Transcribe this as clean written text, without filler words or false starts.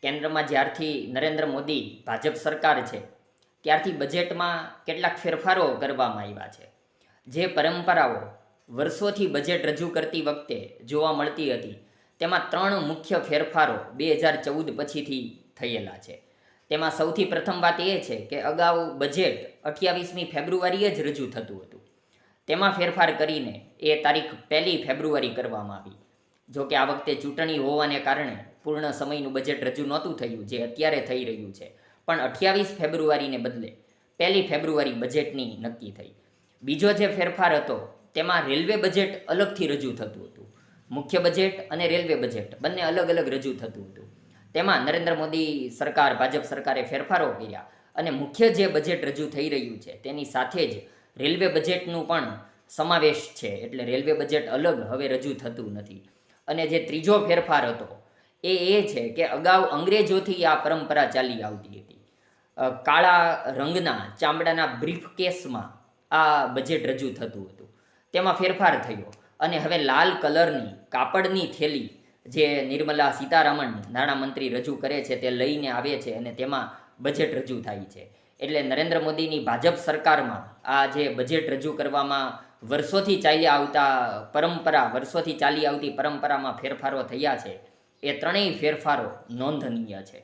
કેન્દ્રમાં જ્યારથી નરેન્દ્ર મોદી ભાજપ સરકાર છે ત્યારથી બજેટમાં કેટલાક ફેરફારો કરવામાં આવ્યા છે. જે પરંપરાઓ વર્ષોથી બજેટ રજૂ કરતી વખતે જોવા મળતી હતી તેમાં 3 મુખ્ય ફેરફારો 2014 પછીથી થયેલા છે. તેમાં સૌથી પ્રથમ વાત એ છે કે અગાઉ બજેટ 28મી ફેબ્રુઆરીએ જ રજૂ થતું હતું. તેમાં ફેરફાર કરીને એ તારીખ 1લી ફેબ્રુઆરી કરવામાં આવી. જો કે આ વખતે ચૂંટણી હોવાને કારણે પૂર્ણ સમયનું બજેટ રજૂ નહોતું થયું, જે અત્યારે થઈ રહ્યું છે. પણ 28 ફેબ્રુઆરીને બદલે 1લી ફેબ્રુઆરી બજેટની નક્કી થઈ. બીજો જે ફેરફાર હતો તેમાં રેલવે બજેટ અલગથી રજૂ થતું હતું. મુખ્ય બજેટ અને રેલવે બજેટ બંને અલગ અલગ રજૂ થતું હતું. તેમાં નરેન્દ્ર મોદી સરકાર, ભાજપ સરકારે ફેરફારો કર્યા અને મુખ્ય જે બજેટ રજૂ થઈ રહ્યું છે તેની સાથે જ રેલવે બજેટનું પણ સમાવેશ છે. એટલે રેલવે બજેટ અલગ હવે રજૂ થતું નથી. અને જે ત્રીજો ફેરફાર હતો એ છે કે અગાઉ અંગ્રેજોથી આ પરંપરા ચાલી આવતી હતી. કાળા રંગના ચામડાના બ્રીફ કેસમાં આ બજેટ રજૂ થતું હતું. તેમાં ફેરફાર થયો અને હવે લાલ કલરની કાપડની થેલી જે નિર્મલા સીતારામન નાણામંત્રી રજૂ કરે છે તે લઈને આવે છે અને તેમાં બજેટ રજૂ થાય છે. એટલે નરેન્દ્ર મોદીની ભાજપ સરકારમાં આ જે બજેટ રજૂ કરવામાં વર્ષોથી ચાલી આવતી પરંપરામાં ફેરફારો થયા છે. એ ત્રણેય ફેરફારો નોંધનીય છે.